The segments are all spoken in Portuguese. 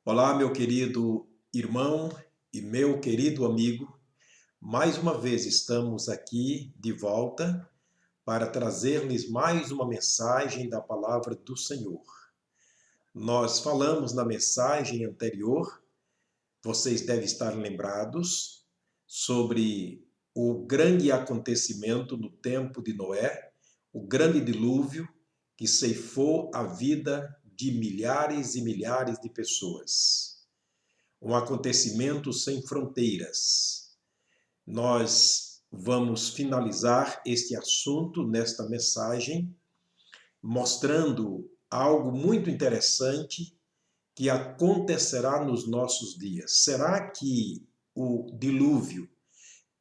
Olá, meu querido irmão e meu querido amigo. Mais uma vez estamos aqui de volta para trazer-lhes mais uma mensagem da palavra do Senhor. Nós falamos na mensagem anterior, vocês devem estar lembrados, sobre o grande acontecimento no tempo de Noé, o grande dilúvio que ceifou a vida de milhares e milhares de pessoas. Um acontecimento sem fronteiras. Nós vamos finalizar este assunto nesta mensagem, mostrando algo muito interessante que acontecerá nos nossos dias. Será que o dilúvio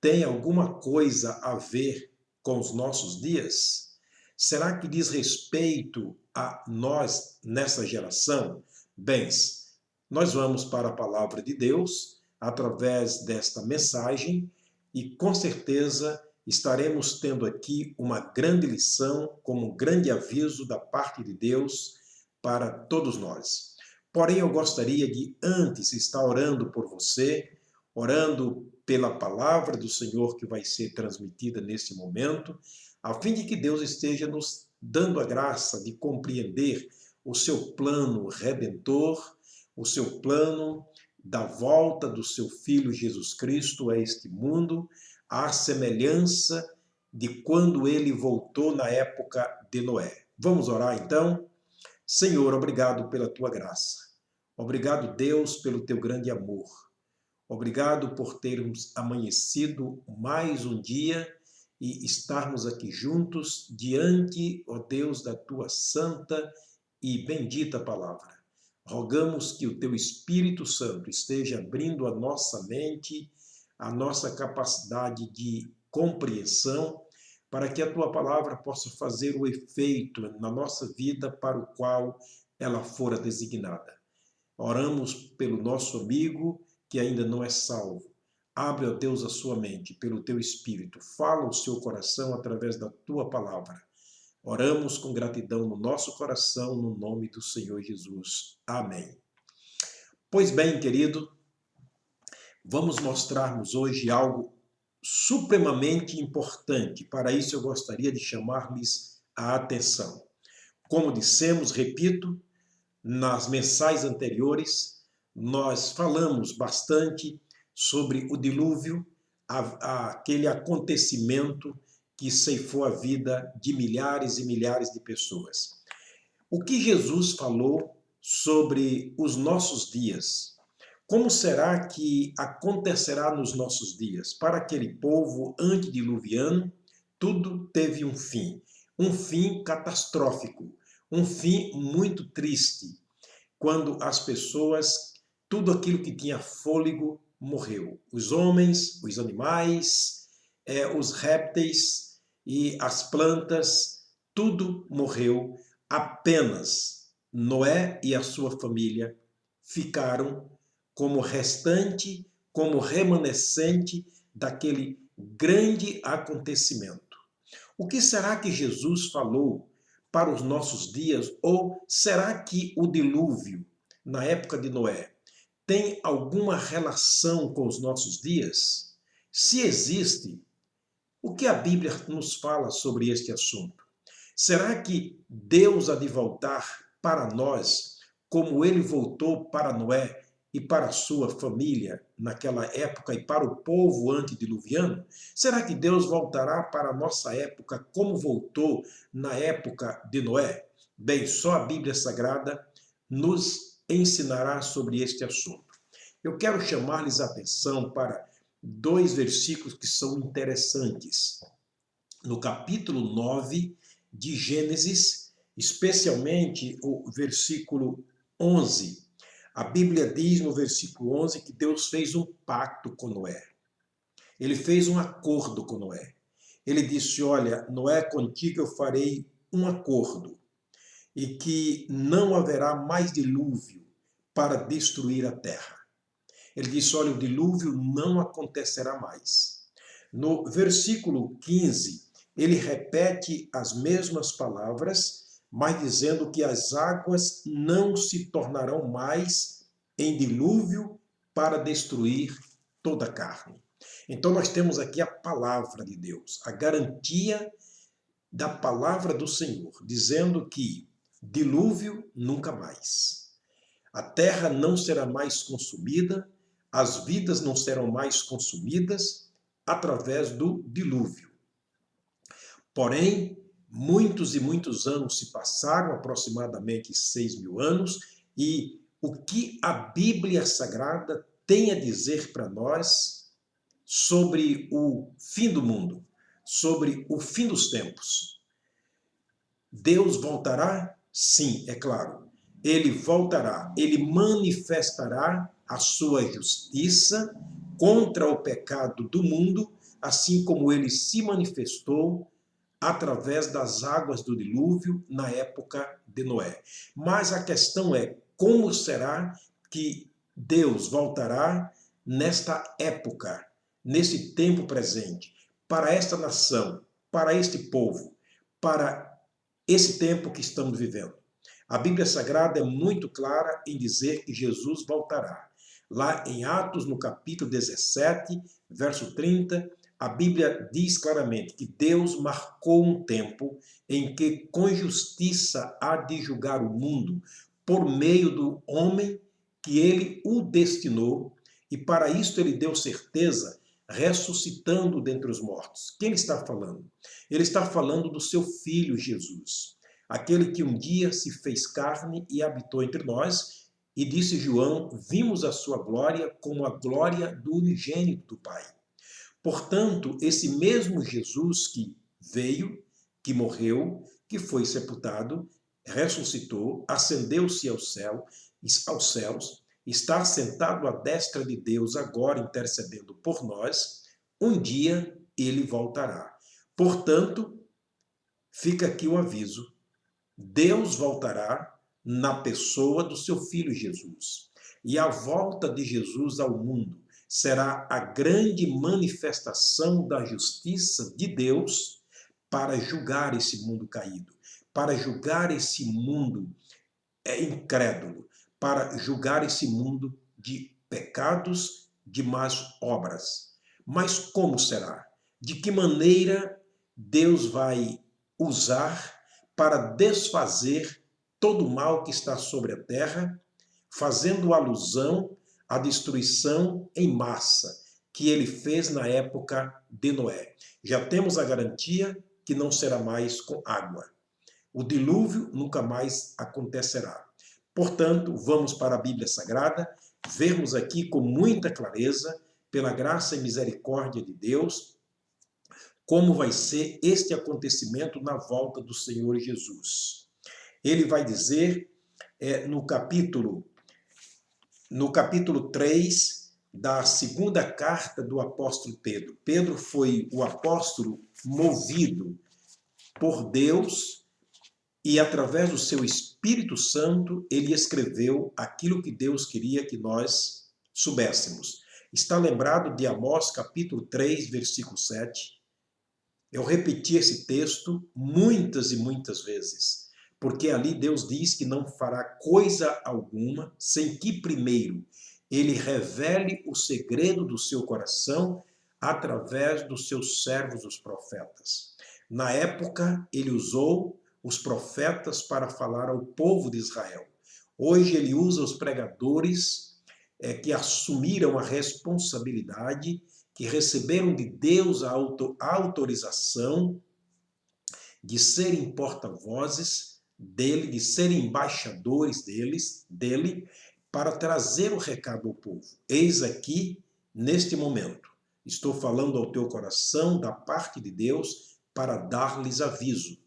tem alguma coisa a ver com os nossos dias? Será que diz respeito a nós nessa geração? Bens, nós vamos para a palavra de Deus através desta mensagem e com certeza estaremos tendo aqui uma grande lição, como um grande aviso da parte de Deus para todos nós. Porém, eu gostaria de antes estar orando por você, orando pela palavra do Senhor que vai ser transmitida nesse momento, a fim de que Deus esteja nos dando a graça de compreender o seu plano redentor, o seu plano da volta do seu Filho Jesus Cristo a este mundo, à semelhança de quando ele voltou na época de Noé. Vamos orar então? Senhor, obrigado pela tua graça. Obrigado, Deus, pelo teu grande amor. Obrigado por termos amanhecido mais um dia e estarmos aqui juntos diante, ó Deus, da tua santa e bendita palavra. Rogamos que o teu Espírito Santo esteja abrindo a nossa mente, a nossa capacidade de compreensão, para que a tua palavra possa fazer o efeito na nossa vida para o qual ela fora designada. Oramos pelo nosso amigo que ainda não é salvo. Abre, ó Deus, a sua mente pelo teu Espírito. Fala o seu coração através da tua palavra. Oramos com gratidão no nosso coração, no nome do Senhor Jesus. Amém. Pois bem, querido, vamos mostrarmos hoje algo supremamente importante. Para isso eu gostaria de chamar-lhes a atenção. Como dissemos, repito, nas mensagens anteriores, nós falamos bastante sobre o dilúvio, aquele acontecimento que ceifou a vida de milhares e milhares de pessoas. O que Jesus falou sobre os nossos dias? Como será que acontecerá nos nossos dias? Para aquele povo antediluviano, tudo teve um fim catastrófico, um fim muito triste, quando as pessoas, tudo aquilo que tinha fôlego morreu. Os homens, os animais, os répteis e as plantas, tudo morreu. Apenas Noé e a sua família ficaram como restante, como remanescente daquele grande acontecimento. O que será que Jesus falou para os nossos dias? Ou será que o dilúvio, na época de Noé, tem alguma relação com os nossos dias? Se existe, o que a Bíblia nos fala sobre este assunto? Será que Deus há de voltar para nós como ele voltou para Noé e para a sua família naquela época e para o povo antediluviano? Será que Deus voltará para a nossa época como voltou na época de Noé? Bem, só a Bíblia Sagrada nos ensinará sobre este assunto. Eu quero chamar-lhes a atenção para dois versículos que são interessantes. No capítulo 9 de Gênesis, especialmente o versículo 11. A Bíblia diz no versículo 11 que Deus fez um pacto com Noé. Ele fez um acordo com Noé. Ele disse, olha, Noé, contigo eu farei um acordo e que não haverá mais dilúvio para destruir a terra. Ele disse, olha, o dilúvio não acontecerá mais. No versículo 15, ele repete as mesmas palavras, mas dizendo que as águas não se tornarão mais em dilúvio para destruir toda a carne. Então nós temos aqui a palavra de Deus, a garantia da palavra do Senhor, dizendo que dilúvio nunca mais. A terra não será mais consumida, as vidas não serão mais consumidas através do dilúvio. Porém, muitos e muitos anos se passaram, aproximadamente 6.000 anos, e o que a Bíblia Sagrada tem a dizer para nós sobre o fim do mundo, sobre o fim dos tempos? Deus voltará? Sim, é claro. Ele voltará, ele manifestará a sua justiça contra o pecado do mundo, assim como ele se manifestou através das águas do dilúvio na época de Noé. Mas a questão é, como será que Deus voltará nesta época, nesse tempo presente, para esta nação, para este povo, para esse tempo que estamos vivendo? A Bíblia Sagrada é muito clara em dizer que Jesus voltará. Lá em Atos, no capítulo 17, verso 30, a Bíblia diz claramente que Deus marcou um tempo em que com justiça há de julgar o mundo por meio do homem que ele o destinou, e para isso ele deu certeza, ressuscitando dentre os mortos. Quem ele está falando? Ele está falando do seu filho Jesus, aquele que um dia se fez carne e habitou entre nós, e disse João, vimos a sua glória como a glória do unigênito do Pai. Portanto, esse mesmo Jesus que veio, que morreu, que foi sepultado, ressuscitou, ascendeu-se aos céus, está sentado à destra de Deus agora intercedendo por nós, um dia ele voltará. Portanto, fica aqui o aviso, Deus voltará na pessoa do seu Filho Jesus. E a volta de Jesus ao mundo será a grande manifestação da justiça de Deus para julgar esse mundo caído, para julgar esse mundo incrédulo, para julgar esse mundo de pecados, de más obras. Mas como será? De que maneira Deus vai usar para desfazer todo o mal que está sobre a terra, fazendo alusão à destruição em massa que ele fez na época de Noé? Já temos a garantia que não será mais com água. O dilúvio nunca mais acontecerá. Portanto, vamos para a Bíblia Sagrada, vermos aqui com muita clareza, pela graça e misericórdia de Deus, como vai ser este acontecimento na volta do Senhor Jesus. Ele vai dizer no capítulo 3 da segunda carta do apóstolo Pedro. Pedro foi o apóstolo movido por Deus e, através do seu Espírito Santo, ele escreveu aquilo que Deus queria que nós soubéssemos. Está lembrado de Amós, capítulo 3, versículo 7? Eu repeti esse texto muitas e muitas vezes, porque ali Deus diz que não fará coisa alguma sem que primeiro ele revele o segredo do seu coração através dos seus servos, os profetas. Na época, ele usou os profetas para falar ao povo de Israel. Hoje ele usa os pregadores que assumiram a responsabilidade, que receberam de Deus a autorização de serem porta-vozes dele, de serem embaixadores dele, para trazer o recado ao povo. Eis aqui, neste momento, estou falando ao teu coração da parte de Deus para dar-lhes aviso.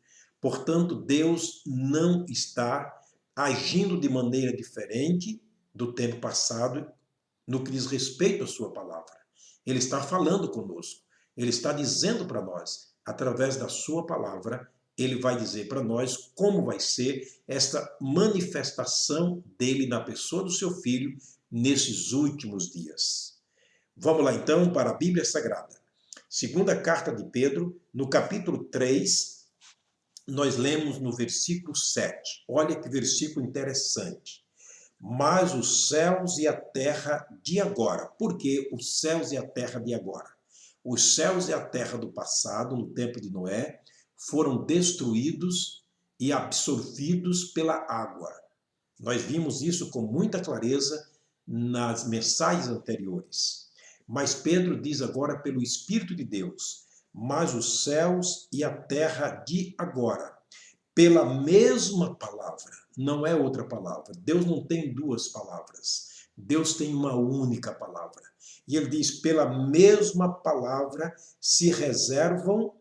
Portanto, Deus não está agindo de maneira diferente do tempo passado no que diz respeito à sua palavra. Ele está falando conosco. Ele está dizendo para nós, através da sua palavra, ele vai dizer para nós como vai ser esta manifestação dele na pessoa do seu Filho nesses últimos dias. Vamos lá então para a Bíblia Sagrada. Segunda carta de Pedro, no capítulo 3, nós lemos no versículo 7. Olha que versículo interessante. mas os céus e a terra de agora. Por que os céus e a terra de agora? Os céus e a terra do passado, no tempo de Noé, foram destruídos e absorvidos pela água. Nós vimos isso com muita clareza nas mensagens anteriores. Mas Pedro diz agora pelo Espírito de Deus, mas os céus e a terra de agora, pela mesma palavra, não é outra palavra. Deus não tem duas palavras. Deus tem uma única palavra. E ele diz, pela mesma palavra se reservam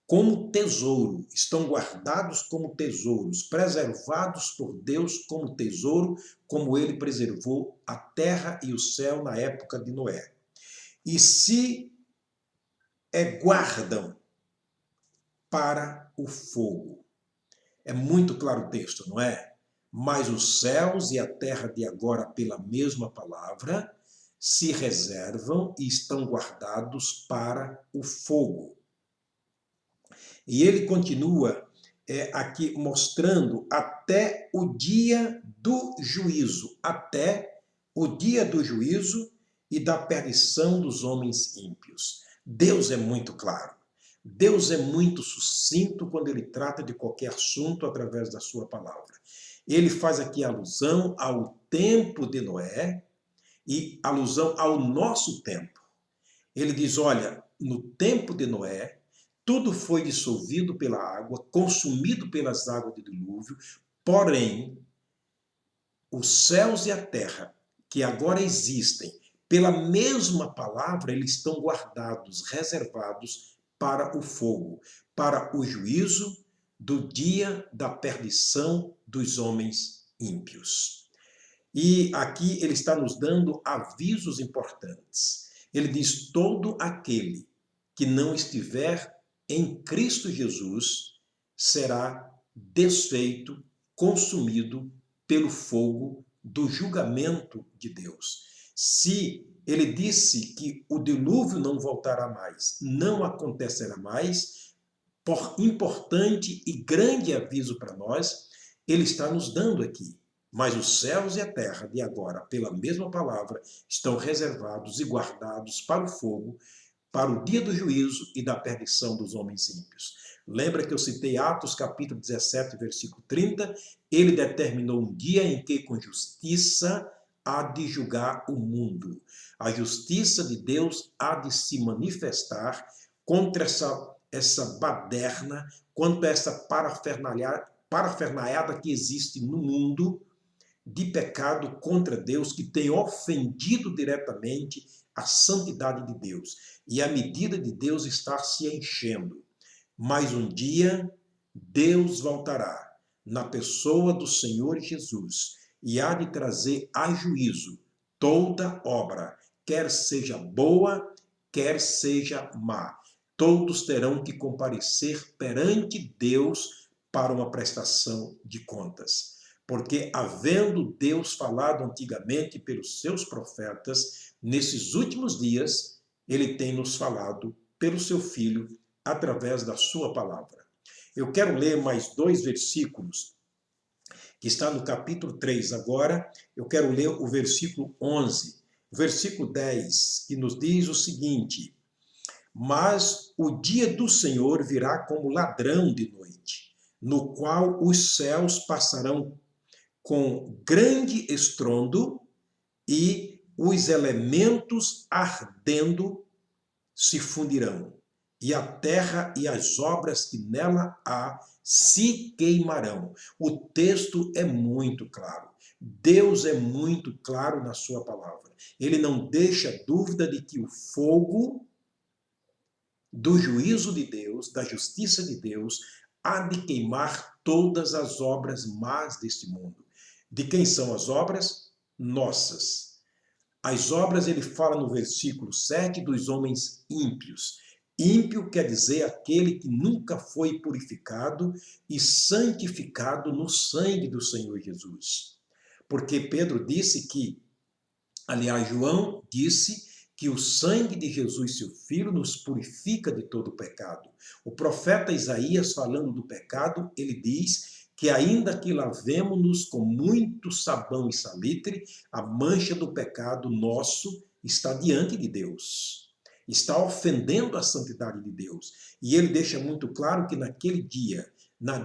como tesouro, estão guardados como tesouros, preservados por Deus como tesouro, como ele preservou a terra e o céu na época de Noé. E se guardam para o fogo. É muito claro o texto, não é? Mas os céus e a terra de agora, pela mesma palavra, se reservam e estão guardados para o fogo. E ele continua aqui mostrando até o dia do juízo, até o dia do juízo e da perdição dos homens ímpios. Deus é muito claro. Deus é muito sucinto quando ele trata de qualquer assunto através da sua palavra. Ele faz aqui alusão ao tempo de Noé e alusão ao nosso tempo. Ele diz, olha, no tempo de Noé, tudo foi dissolvido pela água, consumido pelas águas do dilúvio, porém, os céus e a terra, que agora existem, pela mesma palavra, eles estão guardados, reservados para o fogo, para o juízo do dia da perdição dos homens ímpios. E aqui ele está nos dando avisos importantes. Ele diz, todo aquele que não estiver em Cristo Jesus será desfeito, consumido pelo fogo do julgamento de Deus. Se ele disse que o dilúvio não voltará mais, não acontecerá mais, por importante e grande aviso para nós, ele está nos dando aqui. Mas os céus e a terra de agora, pela mesma palavra, estão reservados e guardados para o fogo, para o dia do juízo e da perdição dos homens ímpios. Lembra que eu citei Atos capítulo 17, versículo 30? Ele determinou um dia em que com justiça há de julgar o mundo. A justiça de Deus há de se manifestar contra essa baderna, contra essa parafernaiada que existe no mundo de pecado contra Deus, que tem ofendido diretamente a santidade de Deus. E a medida de Deus está se enchendo. Mas um dia Deus voltará na pessoa do Senhor Jesus e há de trazer a juízo toda obra, quer seja boa, quer seja má. Todos terão que comparecer perante Deus para uma prestação de contas. Porque, havendo Deus falado antigamente pelos seus profetas, nesses últimos dias, ele tem nos falado pelo seu Filho, através da sua palavra. Eu quero ler mais 2 versículos, que está no capítulo 3 agora. Eu quero ler o versículo 11, o versículo 10, que nos diz o seguinte: mas o dia do Senhor virá como ladrão de noite, no qual os céus passarão com grande estrondo e os elementos ardendo se fundirão, e a terra e as obras que nela há se queimarão. O texto é muito claro. Deus é muito claro na sua palavra. Ele não deixa dúvida de que o fogo do juízo de Deus, da justiça de Deus, há de queimar todas as obras más deste mundo. De quem são as obras? Nossas. As obras, ele fala no versículo 7, dos homens ímpios. Ímpio quer dizer aquele que nunca foi purificado e santificado no sangue do Senhor Jesus. Porque Pedro disse que, aliás, João disse que o sangue de Jesus, seu Filho, nos purifica de todo o pecado. O profeta Isaías, falando do pecado, ele diz que ainda que lavemo-nos com muito sabão e salitre, a mancha do pecado nosso está diante de Deus. Está ofendendo a santidade de Deus. E ele deixa muito claro que naquele dia,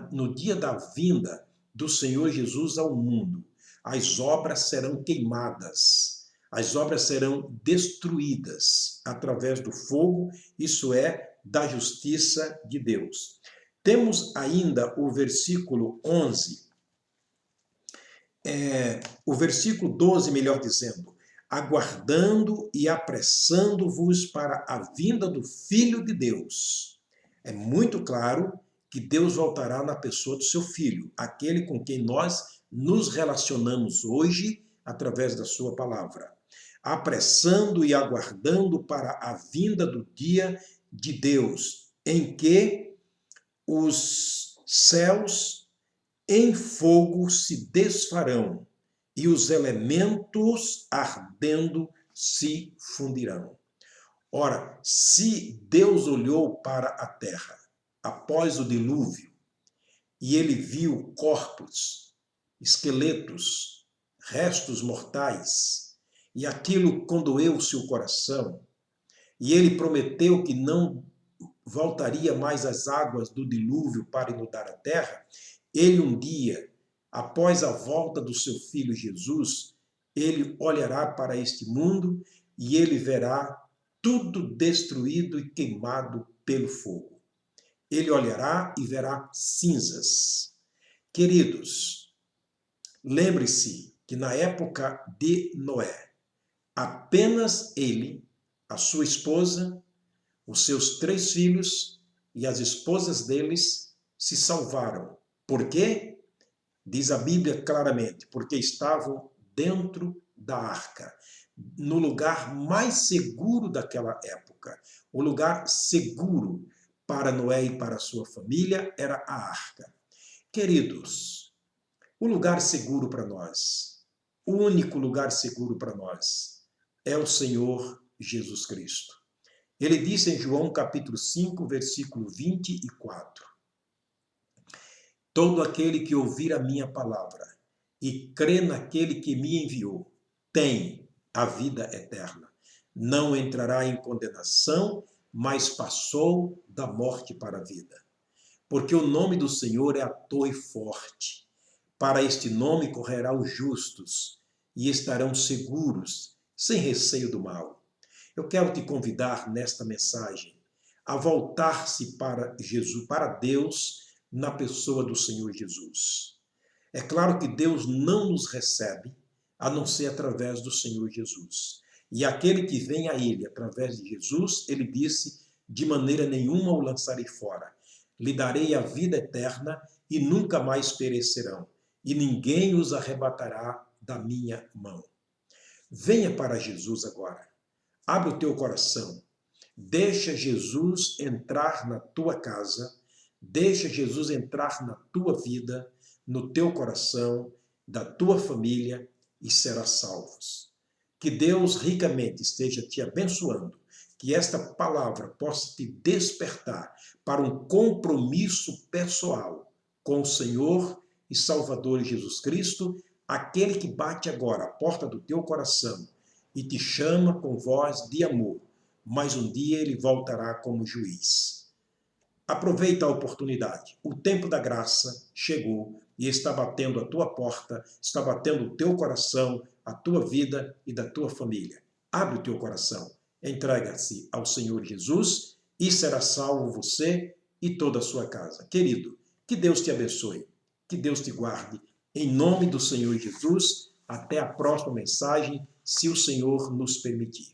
no dia da vinda do Senhor Jesus ao mundo, as obras serão queimadas, as obras serão destruídas através do fogo, isso é, da justiça de Deus. Temos ainda o versículo 11, o versículo 12, melhor dizendo, aguardando e apressando-vos para a vinda do Filho de Deus. É muito claro que Deus voltará na pessoa do seu Filho, aquele com quem nós nos relacionamos hoje através da sua palavra. Apressando e aguardando para a vinda do dia de Deus, em que os céus em fogo se desfarão e os elementos ardendo se fundirão. Ora, se Deus olhou para a terra após o dilúvio e ele viu corpos, esqueletos, restos mortais, e aquilo condoeu seu coração, e ele prometeu que não voltaria mais às águas do dilúvio para inundar a terra, ele um dia, após a volta do seu filho Jesus, ele olhará para este mundo e ele verá tudo destruído e queimado pelo fogo. Ele olhará e verá cinzas. Queridos, lembre-se que na época de Noé, apenas ele, a sua esposa, os seus 3 filhos e as esposas deles se salvaram. Por quê? Diz a Bíblia claramente, porque estavam dentro da arca, no lugar mais seguro daquela época. O lugar seguro para Noé e para sua família era a arca. Queridos, o lugar seguro para nós, o único lugar seguro para nós, é o Senhor Jesus Cristo. Ele disse em João capítulo 5, versículo 24, todo aquele que ouvir a minha palavra e crê naquele que me enviou, tem a vida eterna. Não entrará em condenação, mas passou da morte para a vida. Porque o nome do Senhor é ator e forte. Para este nome correrá os justos e estarão seguros, sem receio do mal. Eu quero te convidar nesta mensagem a voltar-se para Jesus, para Deus, na pessoa do Senhor Jesus. É claro que Deus não nos recebe a não ser através do Senhor Jesus. E aquele que vem a Ele através de Jesus, Ele disse, de maneira nenhuma o lançarei fora. Lhe darei a vida eterna e nunca mais perecerão, e ninguém os arrebatará da minha mão. Venha para Jesus agora. Abre o teu coração. Deixa Jesus entrar na tua casa. Deixa Jesus entrar na tua vida, no teu coração, da tua família e serás salvos. Que Deus ricamente esteja te abençoando. Que esta palavra possa te despertar para um compromisso pessoal com o Senhor e Salvador Jesus Cristo, aquele que bate agora a porta do teu coração e te chama com voz de amor, mas um dia ele voltará como juiz. Aproveita a oportunidade. O tempo da graça chegou e está batendo a tua porta, está batendo o teu coração, a tua vida e da tua família. Abre o teu coração, entrega-se ao Senhor Jesus e será salvo você e toda a sua casa. Querido, que Deus te abençoe, que Deus te guarde. Em nome do Senhor Jesus, até a próxima mensagem, se o Senhor nos permitir.